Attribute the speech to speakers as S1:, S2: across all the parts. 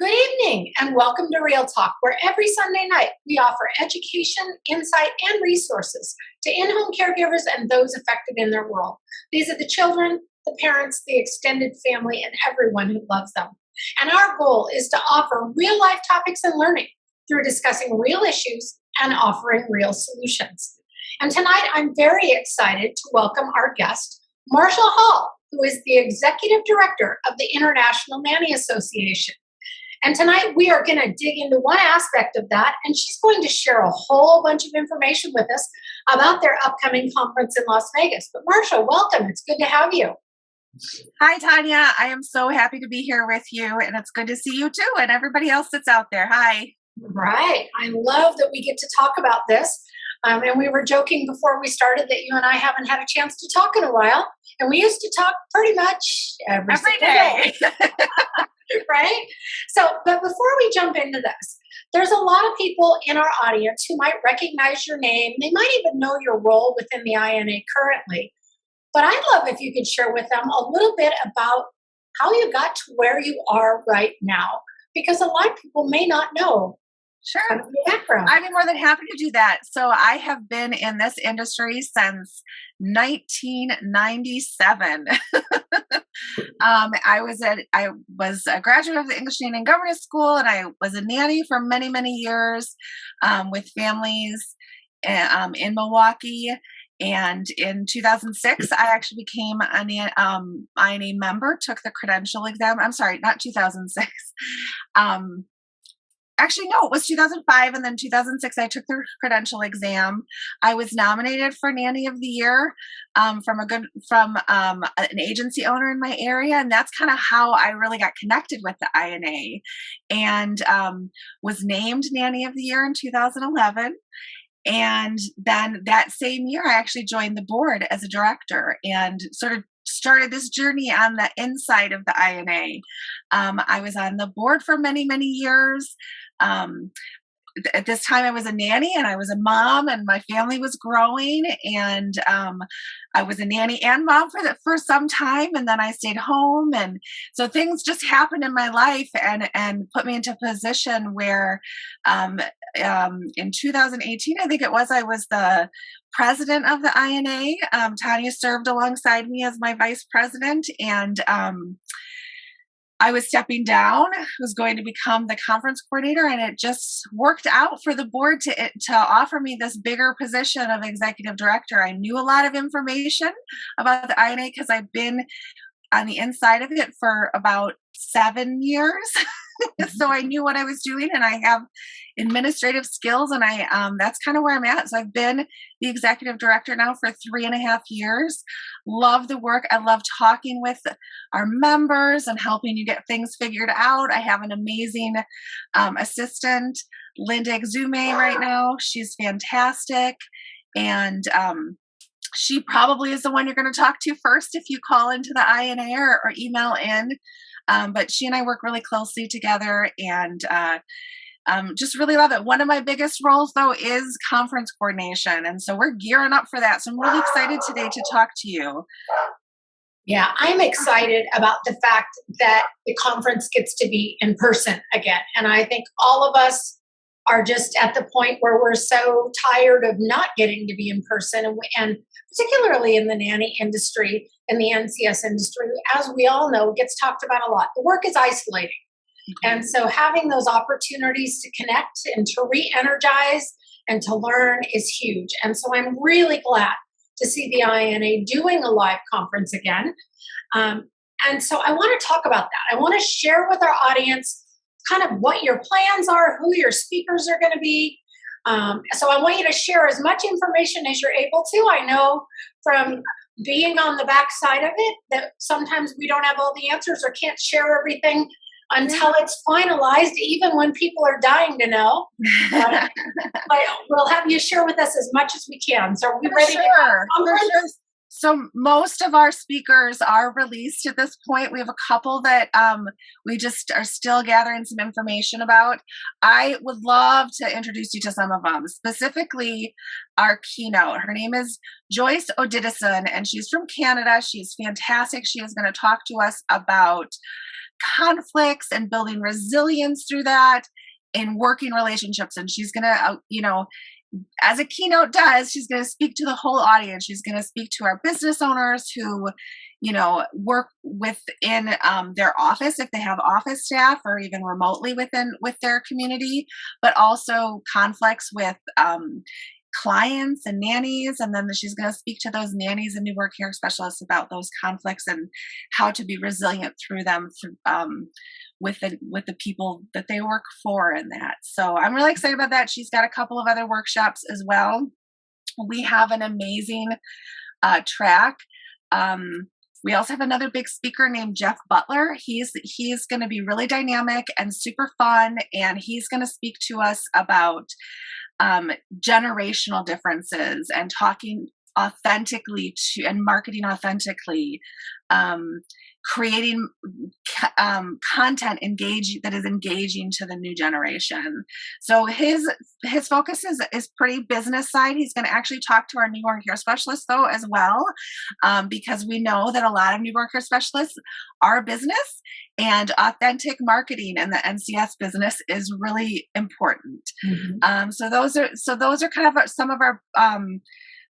S1: Good evening and welcome to Real Talk, where every Sunday night we offer education, insight, and resources to in-home caregivers and those affected in their role. These are the children, the parents, the extended family, and everyone who loves them. And our goal is to offer real-life topics and learning through discussing real issues and offering real solutions. And tonight I'm very excited to welcome our guest, Marshall Hall, who is the Executive Director of the International Nanny Association. And tonight we are going to dig into one aspect of that, and she's going to share a whole bunch of information with us about their upcoming conference in Las Vegas. But Marshall, welcome. It's good to have you.
S2: Hi, Tanya. I am so happy to be here with you, and it's good to see you too, and everybody else that's out there. Hi.
S1: Right. I love that we get to talk about this. And we were joking before we started that you and I haven't had a chance to talk in a while, and we used to talk pretty much every day. Right? So, but before we jump into this, there's a lot of people in our audience who might recognize your name. They might even know your role within the INA currently. But I'd love if you could share with them a little bit about how you got to where you are right now, because a lot of people may not know.
S2: Sure.
S1: Your background.
S2: I'd be more than happy to do that. So I have been in this industry since 1997. I was a graduate of the English Nanny and Governess School, and I was a nanny for many, many years with families in Milwaukee. And in 2006, I actually became an INA member, took the credential exam. I'm sorry, not 2006. Actually, no, it was 2005, and then 2006, I took the credential exam. I was nominated for Nanny of the Year from an agency owner in my area, and that's kind of how I really got connected with the INA, and was named Nanny of the Year in 2011. And then that same year, I actually joined the board as a director and sort of started this journey on the inside of the INA. I was on the board for many, many years. At this time, I was a nanny and I was a mom, and my family was growing, and I was a nanny and mom for some time, and then I stayed home, and so things just happened in my life and put me into a position where in 2018, I think it was, I was the president of the INA. Tanya served alongside me as my vice president, and I was stepping down, was going to become the conference coordinator, and it just worked out for the board to offer me this bigger position of executive director. I knew a lot of information about the INA because I've been on the inside of it for about 7 years. So I knew what I was doing, and I have administrative skills, and that's kind of where I'm at. So I've been the executive director now for 3.5 years. Love the work. I love talking with our members and helping you get things figured out. I have an amazing assistant, Linda Exume, right now. She's fantastic, and she probably is the one you're going to talk to first if you call into the INA or email in. But she and I work really closely together, and just really love it. One of my biggest roles, though, is conference coordination. And so we're gearing up for that. So I'm really excited today to talk to you.
S1: Yeah, I'm excited about the fact that the conference gets to be in person again. And I think all of us are just at the point where we're so tired of not getting to be in person, and particularly in the nanny industry and the NCS industry, as we all know, gets talked about a lot. The work is isolating. And so having those opportunities to connect and to re-energize and to learn is huge. And so I'm really glad to see the INA doing a live conference again. And so I want to talk about that. I want to share with our audience kind of what your plans are, who your speakers are going to be. So I want you to share as much information as you're able to. I know from being on the back side of it that sometimes we don't have all the answers or can't share everything until it's finalized, even when people are dying to know. But we'll have you share with us as much as we can. So are we ready to go?
S2: For sure. So most of our speakers are released at this point. We have a couple that we just are still gathering some information about. I would love to introduce you to some of them, specifically our keynote. Her name is Joyce Odidison, and she's from Canada. She's fantastic. She is going to talk to us about conflicts and building resilience through that in working relationships. And she's going to, as a keynote does, she's going to speak to the whole audience. She's going to speak to our business owners who, work within their office if they have office staff, or even remotely with their community, but also conflicts with clients and nannies. And then she's going to speak to those nannies and newborn care specialists about those conflicts and how to be resilient through them with the people that they work for in that. So I'm really excited about that. She's got a couple of other workshops as well. We have an amazing track. We also have another big speaker named Jeff Butler. He's going to be really dynamic and super fun, and he's going to speak to us about generational differences and talking authentically to and marketing authentically, creating content that is engaging to the new generation. So his focus is pretty business side. He's going to actually talk to our newborn care specialists though as well, because we know that a lot of newborn care specialists are business, and authentic marketing in the NCS business is really important. Mm-hmm. So those are kind of some of our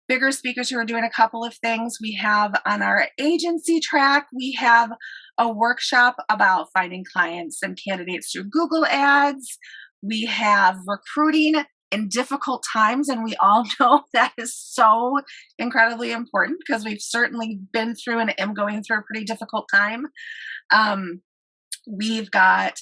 S2: bigger speakers who are doing a couple of things. We have on our agency track, we have a workshop about finding clients and candidates through Google Ads. We have recruiting in difficult times, and we all know that is so incredibly important because we've certainly been through and am going through a pretty difficult time. We've got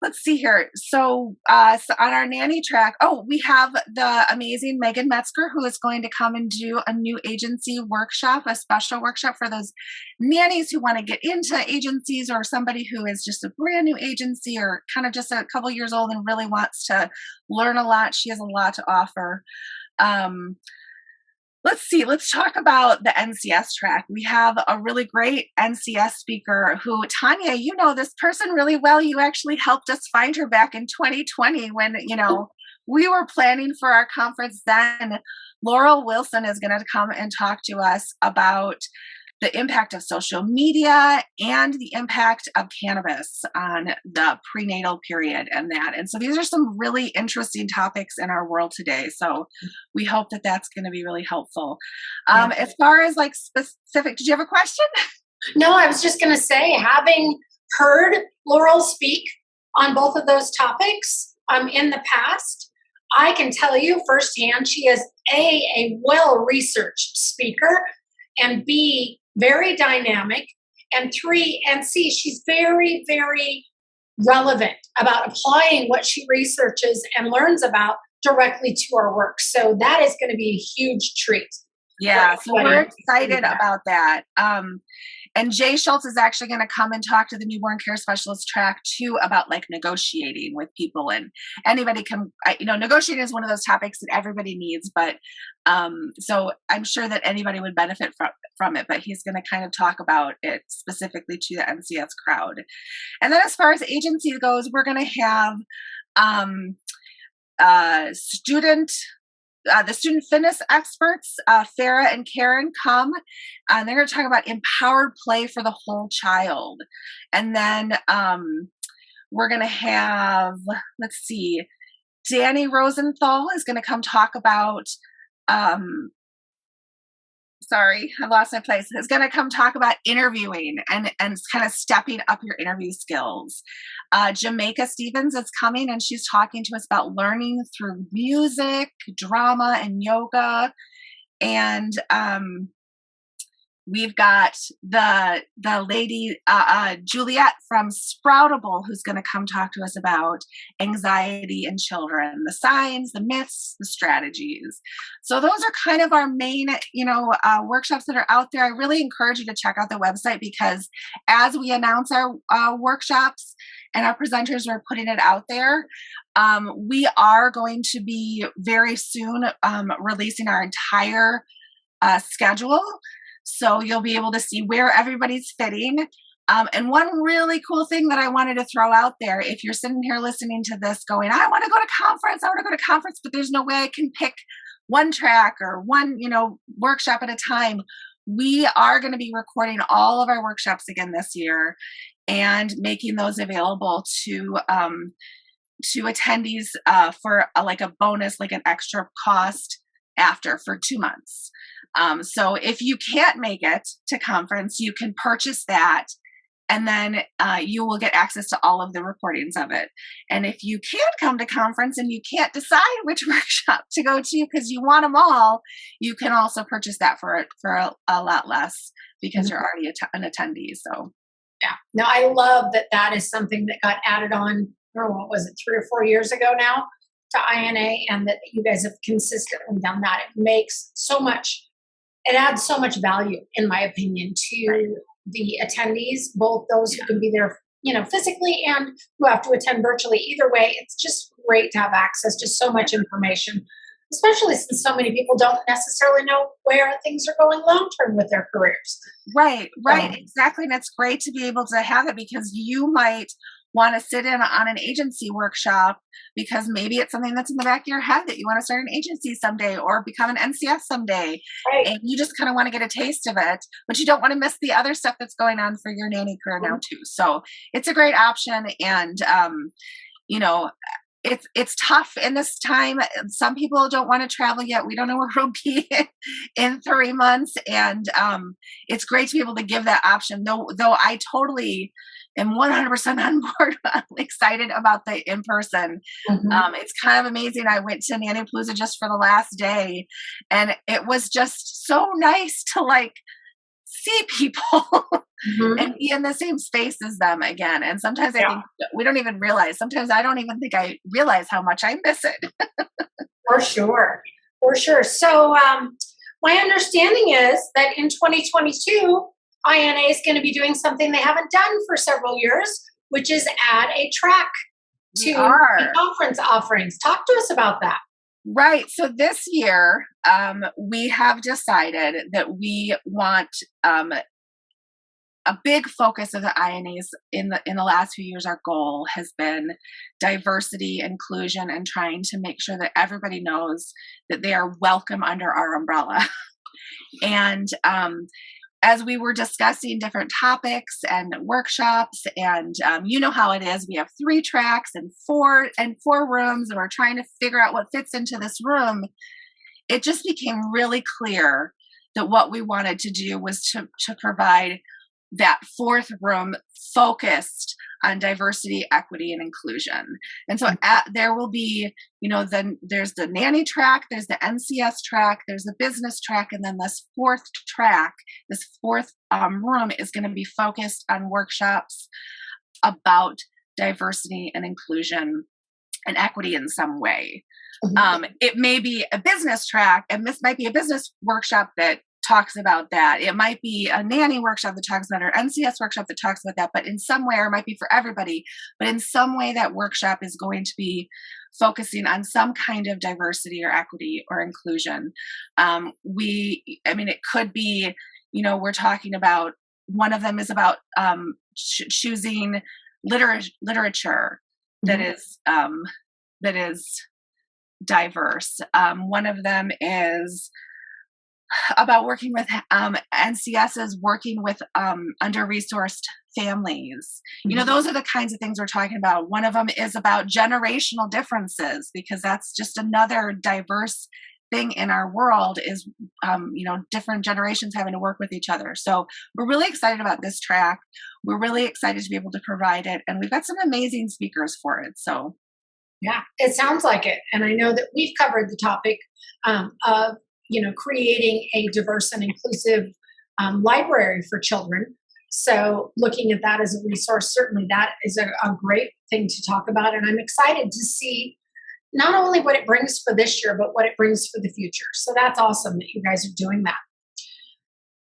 S2: let's see here. So on our nanny track, we have the amazing Megan Metzger, who is going to come and do a new agency workshop, a special workshop for those nannies who want to get into agencies, or somebody who is just a brand new agency or kind of just a couple years old and really wants to learn a lot. She has a lot to offer. Let's talk about the NCS track. We have a really great NCS speaker who, Tanya, you know this person really well. You actually helped us find her back in 2020 when, we were planning for our conference then. Laurel Wilson is going to come and talk to us about the impact of social media and the impact of cannabis on the prenatal period and that. And so these are some really interesting topics in our world today. So we hope that that's going to be really helpful. As far as like specific, did you have a question?
S1: No, I was just going to say, having heard Laurel speak on both of those topics in the past, I can tell you firsthand, she is a well-researched speaker, and B, very dynamic, and 3, and C, she's very, very relevant about applying what she researches and learns about directly to our work. So that is going to be a huge treat.
S2: Yeah, so we're excited about that. And Jay Schultz is actually going to come and talk to the newborn care specialist track too about like negotiating with people, and anybody can, negotiating is one of those topics that everybody needs, but so I'm sure that anybody would benefit from it, but he's going to kind of talk about it specifically to the NCS crowd. And then as far as agency goes, we're going to have the student fitness experts, Farah and Karen, come, and they're going to talk about empowered play for the whole child. And then we're going to have, Danny Rosenthal is going to come talk about, sorry, I lost my place, is going to come talk about interviewing and kind of stepping up your interview skills. Jamaica Stevens is coming, and she's talking to us about learning through music, drama, and yoga. And we've got the lady, Juliet from Sproutable, who's going to come talk to us about anxiety in children, the signs, the myths, the strategies. So those are kind of our main, workshops that are out there. I really encourage you to check out the website, because as we announce our workshops and our presenters, we're putting it out there. We are going to be very soon releasing our entire schedule. So you'll be able to see where everybody's fitting. And one really cool thing that I wanted to throw out there, if you're sitting here listening to this going, I want to go to conference, but there's no way I can pick one track or one, workshop at a time. we are going to be recording all of our workshops again this year and making those available to attendees for like a bonus, like an extra cost after for 2 months. So if you can't make it to conference, you can purchase that, and then you will get access to all of the recordings of it. And if you can't come to conference and you can't decide which workshop to go to because you want them all, you can also purchase that for a lot less because you're already an attendee. So
S1: yeah, no, I love that that is something that got added on, or what was it, 3 or 4 years ago now, to INA, and that you guys have consistently done that. It makes so much, it adds so much value, in my opinion, to the attendees, both those who can be there, physically, and who have to attend virtually. Either way, it's just great to have access to so much information, especially since so many people don't necessarily know where things are going long term with their careers.
S2: Right, exactly. And it's great to be able to have it because you might want to sit in on an agency workshop because maybe it's something that's in the back of your head that you want to start an agency someday or become an NCS someday.
S1: Right.
S2: And you just kind of want to get a taste of it, but you don't want to miss the other stuff that's going on for your nanny career now too. So it's a great option. And, it's tough in this time. Some people don't want to travel yet. We don't know where we'll be in 3 months. And it's great to be able to give that option, though I totally am 100% on board. I'm excited about the in-person. It's kind of amazing. I went to Nanny Palooza just for the last day, and it was just so nice to see people and be in the same space as them again. And sometimes I think we don't even realize, sometimes I don't even think I realize how much I miss it.
S1: For sure. So my understanding is that in 2022, INA is going to be doing something they haven't done for several years, which is add a track to the conference offerings. Talk to us about that.
S2: Right. So this year, we have decided that we want a big focus of the INAs in the last few years. Our goal has been diversity, inclusion, and trying to make sure that everybody knows that they are welcome under our umbrella. And as we were discussing different topics and workshops, and you know how it is, we have 3 tracks and four rooms, and we're trying to figure out what fits into this room. It just became really clear that what we wanted to do was to provide that 4th room focused on diversity, equity, and inclusion. And so there will be, then there's the nanny track, there's the NCS track, there's the business track, and then this 4th track, this 4th room is going to be focused on workshops about diversity and inclusion and equity in some way. It may be a business track, and this might be a business workshop that talks about that. It might be a nanny workshop that talks about it, or NCS workshop that talks about that, but in some way, or it might be for everybody, but in some way that workshop is going to be focusing on some kind of diversity or equity or inclusion. It could be, we're talking about, one of them is about choosing literature that is diverse. One of them is about working with NCSs, working with under-resourced families. Those are the kinds of things we're talking about. One of them is about generational differences, because that's just another diverse thing in our world is, different generations having to work with each other. So we're really excited about this track. We're really excited to be able to provide it. And we've got some amazing speakers for it. So
S1: yeah, it sounds like it. And I know that we've covered the topic of creating a diverse and inclusive library for children. So looking at that as a resource, certainly that is a great thing to talk about. And I'm excited to see not only what it brings for this year, but what it brings for the future. So that's awesome that you guys are doing that.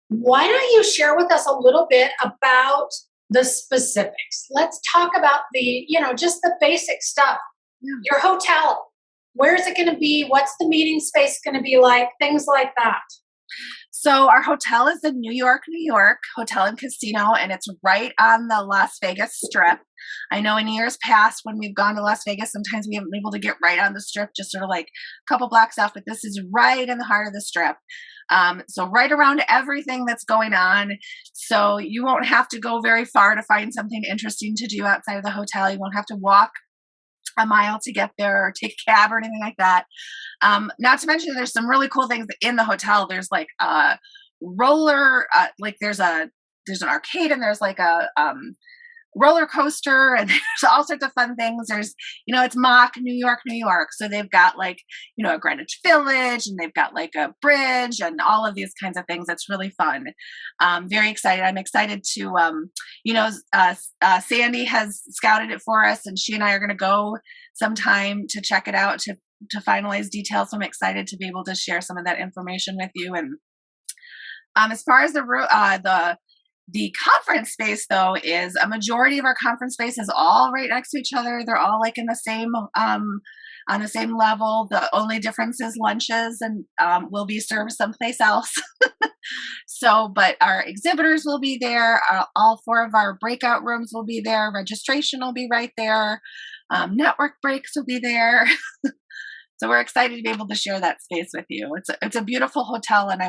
S1: Why don't you share with us a little bit about the specifics? Let's talk about just the basic stuff. Your hotel. Where is it going to be? What's the meeting space going to be like? Things like that.
S2: So our hotel is the New York Hotel and Casino, and it's right on the Las Vegas Strip. I know in years past when we've gone to Las Vegas, sometimes we haven't been able to get right on the strip, just sort of like a couple blocks off, but this is right in the heart of the strip. So right around everything that's going on. So you won't have to go very far to find something interesting to do outside of the hotel. You won't have to walk a mile to get there or take a cab or anything like that. Not to mention there's some really cool things in the hotel. There's like a roller, like there's an arcade, and there's like a roller coaster, and there's all sorts of fun things. There's, it's mock New York. So they've got like, a Greenwich Village, and they've got like a bridge and all of these kinds of things. It's really fun. Very excited. I'm excited to, Sandy has scouted it for us, and she and I are going to go sometime to check it out to finalize details. So I'm excited to be able to share some of that information with you. And as far as the conference space, though, is a majority of our conference space is all right next to each other. They're all like in the same, on the same level. The only difference is lunches and will be served someplace else. But our exhibitors will be there. All 4 of our breakout rooms will be there. Registration will be right there. Network breaks will be there. So we're excited to be able to share that space with you. It's a beautiful hotel, and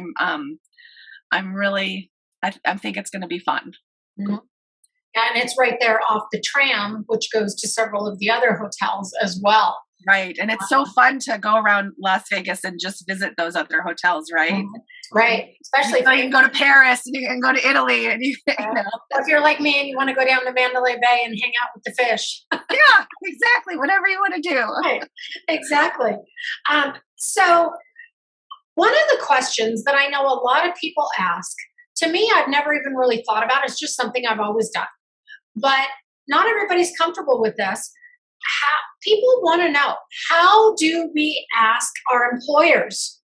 S2: I'm really, I think it's going to be fun.
S1: Mm-hmm. And it's right there off the tram, which goes to several of the other hotels as well.
S2: Right. And it's so fun to go around Las Vegas and just visit those other hotels, right?
S1: Mm-hmm. Right. Especially
S2: if you can go to Paris, and you can go to Italy, and
S1: if you're like me and you want to go down to Mandalay Bay and hang out with the fish.
S2: Yeah, exactly. Whatever you want to do.
S1: Right. Exactly. So one of the questions that I know a lot of people ask, to me, I've never even really thought about. It's just something I've always done. But not everybody's comfortable with this. People want to know, how do we ask our employers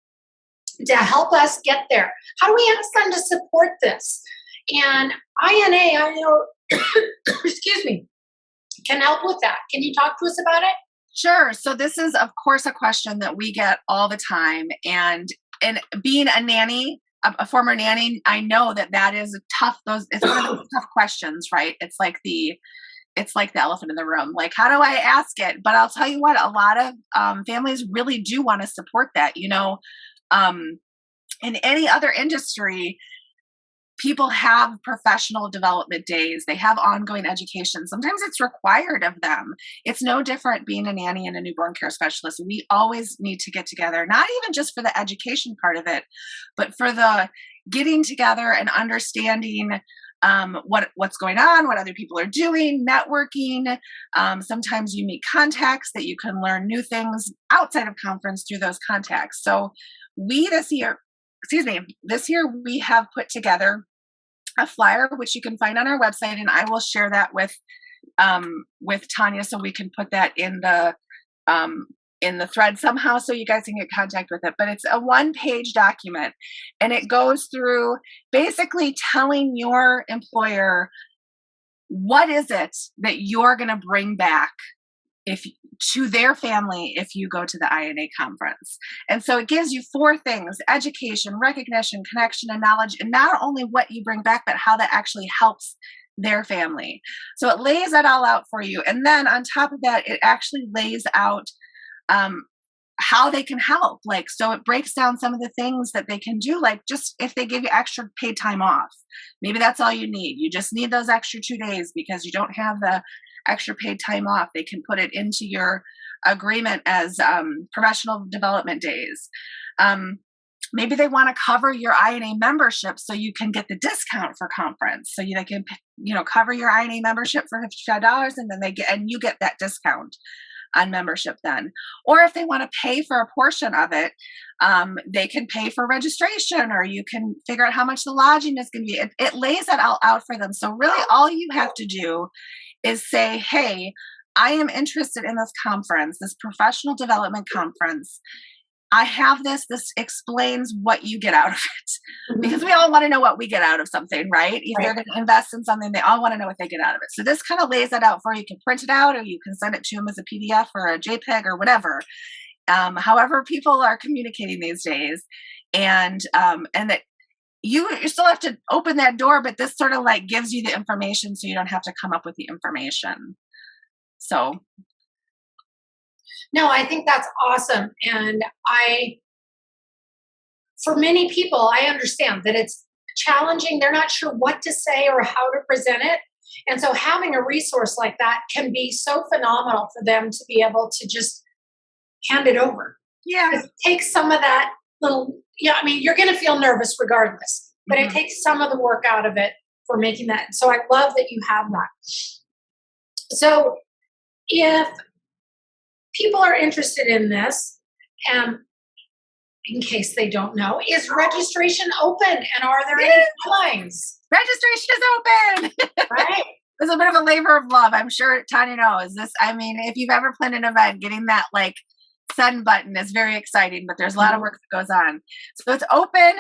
S1: to help us get there? How do we ask them to support this? And INA, I know, excuse me, can help with that. Can you talk to us about it?
S2: Sure. So this is, of course, a question that we get all the time. And being a nanny, a former nanny, I know that is tough. It's one of those tough questions, right? It's like the elephant in the room. Like, how do I ask it? But I'll tell you what, a lot of families really do want to support that. In any other industry, people have professional development days. They have ongoing education. Sometimes it's required of them. It's no different being a nanny and a newborn care specialist. We always need to get together, not even just for the education part of it, but for the getting together and understanding what's going on, what other people are doing, networking. Sometimes you meet contacts that you can learn new things outside of conference through those contacts. So this year we have put together a flyer, which you can find on our website, and I will share that with Tanya, so we can put that in the thread somehow, so you guys can get in contact with it. But it's a 1-page document, and it goes through basically telling your employer what is it that you're going to bring back to their family if you go to the INA conference. And so it gives you 4 things: education, recognition, connection, and knowledge. And not only what you bring back, but how that actually helps their family. So it lays that all out for you. And then on top of that, it actually lays out how they can help. So it breaks down some of the things that they can do, like just if they give you extra paid time off, maybe that's all you need. You just need those extra 2 days because you don't have the extra paid time off. They can put it into your agreement as professional development days. Maybe they want to cover your INA membership so you can get the discount for conference. So they can, cover your INA membership for $55, and then you get that discount on membership then. Or if they want to pay for a portion of it, they can pay for registration, or you can figure out how much the lodging is going to be. It lays that all out for them. So really all you have to do is say, hey, I am interested in this conference, this professional development conference. I have this explains what you get out of it. Mm-hmm. Because we all want to know what we get out of something, right? If they're going to invest in something, they all want to know what they get out of it. So this kind of lays that out for you. You can print it out, or you can send it to them as a PDF or a JPEG or whatever. However people are communicating these days. And that you still have to open that door, but this sort of like gives you the information so you don't have to come up with the information. So
S1: No, I think that's awesome. And for many people, I understand that it's challenging. They're not sure what to say or how to present it. And so having a resource like that can be so phenomenal for them to be able to just hand it over.
S2: yeah.
S1: It takes some of that little, yeah, I mean, you're going to feel nervous regardless, but it
S2: Mhm.
S1: takes some of the work out of it for making that. So I love that you have that. So if people are interested in this, um, in case they don't know, is registration open and are there any deadlines?
S2: Registration is open.
S1: Right?
S2: It's a bit of a labor of love. I'm sure Tanya knows this. I mean, if you've ever planned an event, getting that like send button is very exciting, but there's a lot of work that goes on. So it's open.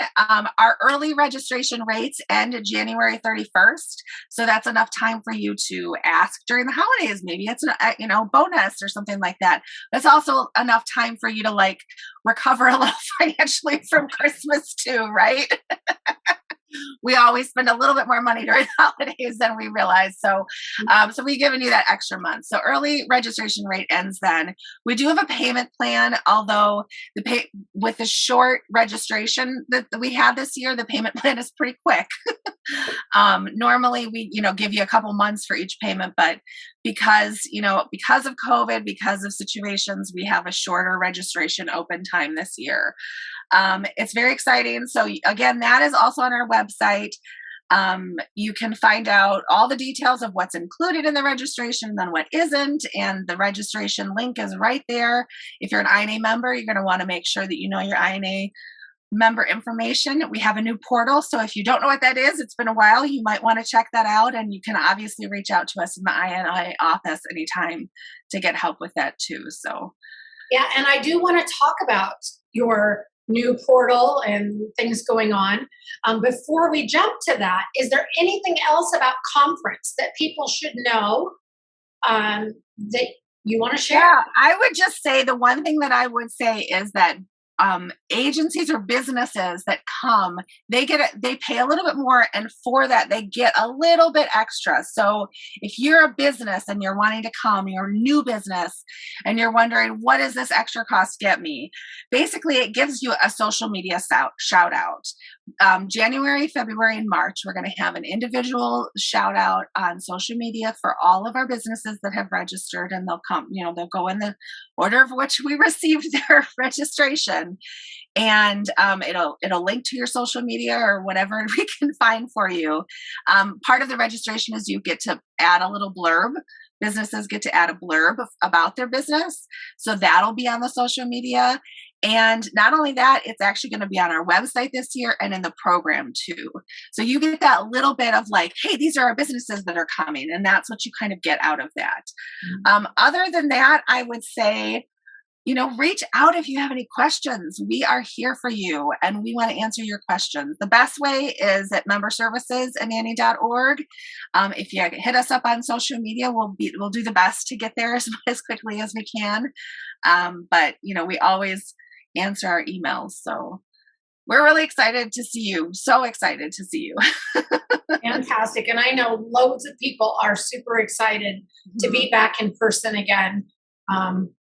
S2: Our early registration rates end January 31st. So that's enough time for you to ask during the holidays. Maybe it's a bonus or something like that. That's also enough time for you to like recover a little financially from Christmas too, right? We always spend a little bit more money during the holidays than we realize. So we've given you that extra month. So early registration rate ends then. We do have a payment plan, although with the short registration that we had this year, the payment plan is pretty quick. Normally we, give you a couple months for each payment, but because of COVID, because of situations, we have a shorter registration open time this year. It's very exciting. So again, that is also on our website. You can find out all the details of what's included in the registration and then what isn't. And the registration link is right there. If you're an INA member, you're going to want to make sure that you know your INA member information. We have a new portal. So if you don't know what that is, it's been a while, you might want to check that out. And you can obviously reach out to us in the INA office anytime to get help with that too. So
S1: Yeah, and I do want to talk about your new portal and things going on. Before we jump to that, is there anything else about conference that people should know that you want to share?
S2: yeah, I would just say the one thing that I would say is that agencies or businesses that come, they pay a little bit more, and for that they get a little bit extra. So if you're a business and you're wanting to come, you're a new business, and you're wondering what does this extra cost get me, basically it gives you a social media shout out. January, February, and March, we're going to have an individual shout out on social media for all of our businesses that have registered, and they'll come, they'll go in the order of which we received their registration, and it'll link to your social media or whatever we can find for you. Part of the registration is you get to add a little blurb. Businesses get to add a blurb about their business, so that'll be on the social media. And not only that, it's actually going to be on our website this year and in the program too. So you get that little bit of like, hey, these are our businesses that are coming, and that's what you kind of get out of that. Other than that, I would say, reach out if you have any questions. We are here for you and we want to answer your questions. The best way is at memberservices@nanny.org. If you hit us up on social media, we'll do the best to get there as quickly as we can. But we always answer our emails. So we're really excited to see you. So excited to see you.
S1: Fantastic. And I know loads of people are super excited to be back in person again.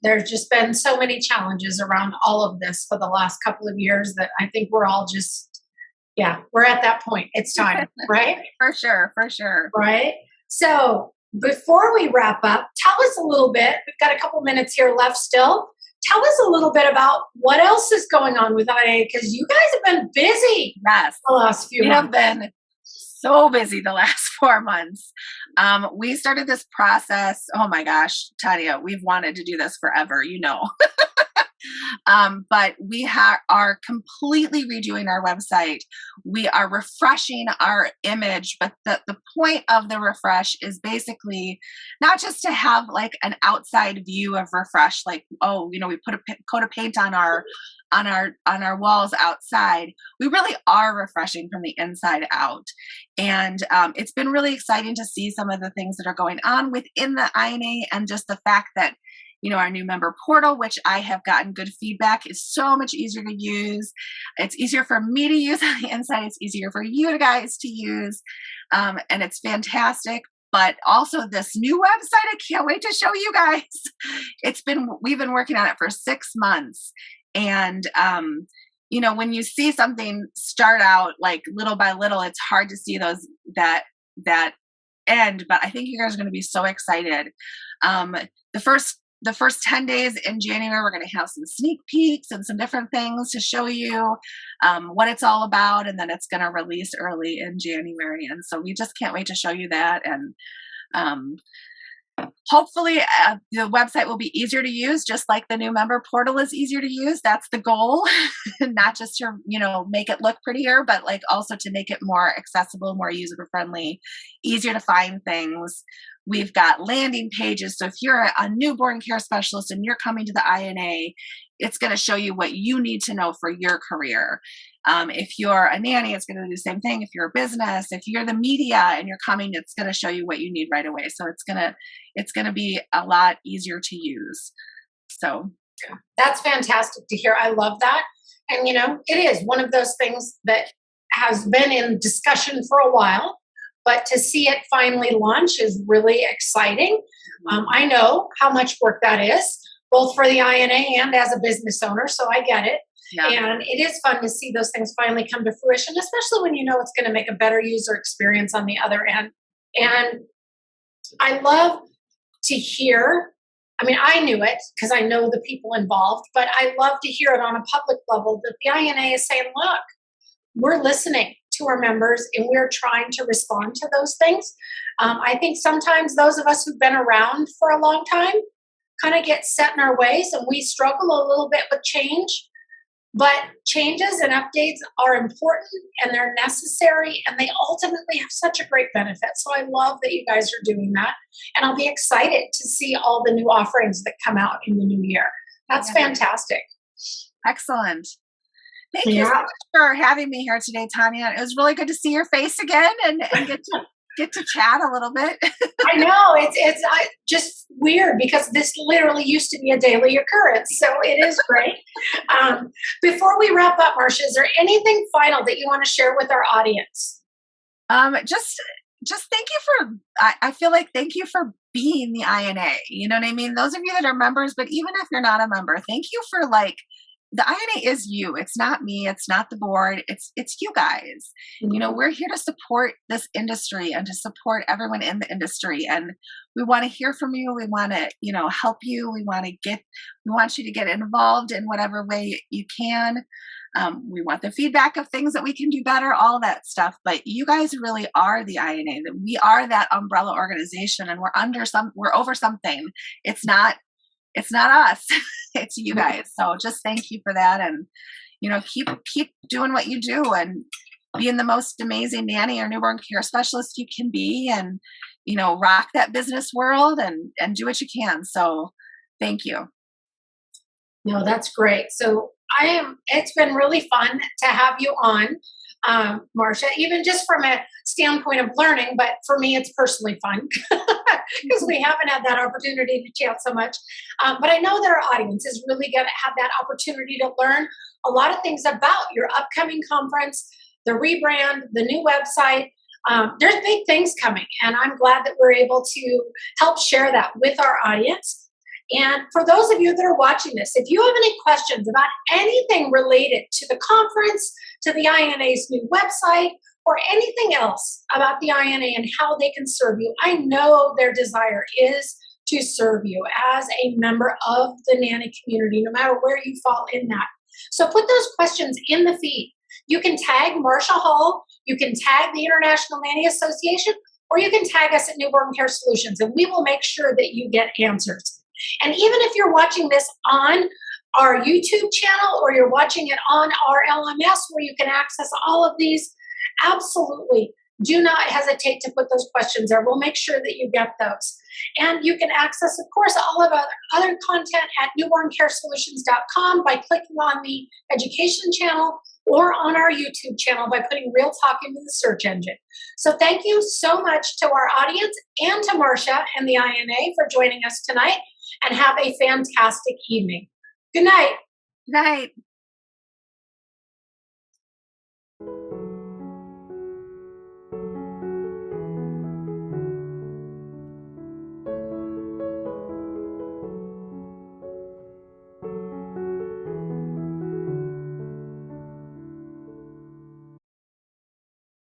S1: There's just been so many challenges around all of this for the last couple of years that I think we're all just, we're at that point. It's time, right?
S2: For sure. For sure.
S1: Right. So before we wrap up, tell us a little bit. We've got a couple minutes here left still. Tell us a little bit about what else is going on with IA, because you guys have been busy
S2: Yes.
S1: the last few
S2: We
S1: months.
S2: have been so busy the last 4 months. We started this process. Oh my gosh, Tanya, we've wanted to do this forever, But we are completely redoing our website. We are refreshing our image, but the point of the refresh is basically not just to have like an outside view of refresh, like, we put a coat of paint on our walls outside. We really are refreshing from the inside out. And it's been really exciting to see some of the things that are going on within the INA, and just the fact that our new member portal, which I have gotten good feedback is so much easier to use. It's easier for me to use on the inside. It's easier for you guys to use. And it's fantastic. But also this new website, I can't wait to show you guys. We've been working on it for 6 months. And, when you see something start out like little by little, it's hard to see that end, but I think you guys are going to be so excited. The first 10 days in January, we're going to have some sneak peeks and some different things to show you what it's all about. And then it's going to release early in January. And so we just can't wait to show you that. And hopefully the website will be easier to use, just like the new member portal is easier to use. That's the goal, not just to, make it look prettier, but like also to make it more accessible, more user friendly, easier to find things. We've got landing pages. So if you're a newborn care specialist and you're coming to the INA, it's going to show you what you need to know for your career. If you're a nanny, it's going to do the same thing. If you're a business, if you're the media and you're coming, it's going to show you what you need right away. So it's going to be a lot easier to use. So
S1: that's fantastic to hear. I love that. And it is one of those things that has been in discussion for a while, but to see it finally launch is really exciting. I know how much work that is, both for the INA and as a business owner. So I get it. Yeah. And it is fun to see those things finally come to fruition, especially when it's going to make a better user experience on the other end. And I love to hear, I knew it because I know the people involved, but I love to hear it on a public level that the INA is saying, look, we're listening to our members and we're trying to respond to those things. I think sometimes those of us who've been around for a long time kind of get set in our ways and we struggle a little bit with change. But changes and updates are important and they're necessary and they ultimately have such a great benefit. So I love that you guys are doing that. And I'll be excited to see all the new offerings that come out in the new year. That's fantastic.
S2: Excellent. Thank you so much for having me here today, Tanya. It was really good to see your face again and get to chat a little bit.
S1: I know it's just weird because this literally used to be a daily occurrence. So it is great. Before we wrap up, Marcia, is there anything final that you want to share with our audience?
S2: Just thank you for, I feel like thank you for being the INA. You know what I mean? Those of you that are members, but even if you're not a member, thank you for the INA is you. It's not me. It's not the board. It's you guys. Mm-hmm. We're here to support this industry and to support everyone in the industry. And we want to hear from you. We want to, help you. We want you to get involved in whatever way you can. We want the feedback of things that we can do better, all that stuff. But you guys really are the INA. That we are that umbrella organization, and we're over something. It's not us. It's you guys. So just thank you for that. And, keep doing what you do and being the most amazing nanny or newborn care specialist you can be and, rock that business world and do what you can. So thank you.
S1: No, that's great. So it's been really fun to have you on, Marcia, even just from a standpoint of learning, but for me, it's personally fun because we haven't had that opportunity to chat so much. But I know that our audience is really going to have that opportunity to learn a lot of things about your upcoming conference, the rebrand, the new website. There's big things coming, and I'm glad that we're able to help share that with our audience. And for those of you that are watching this, if you have any questions about anything related to the conference, to the INA's new website, or anything else about the INA and how they can serve you, I know their desire is to serve you as a member of the nanny community, no matter where you fall in that. So put those questions in the feed. You can tag Marcia Hall, you can tag the International Nanny Association, or you can tag us at Newborn Care Solutions, and we will make sure that you get answers. And even if you're watching this on our YouTube channel or you're watching it on our LMS where you can access all of these, absolutely do not hesitate to put those questions there. We'll make sure that you get those. And you can access, of course, all of our other content at newborncaresolutions.com by clicking on the education channel or on our YouTube channel by putting Real Talk into the search engine. So thank you so much to our audience and to Marcia and the INA for joining us tonight. and have a fantastic evening. Good night.
S2: Night.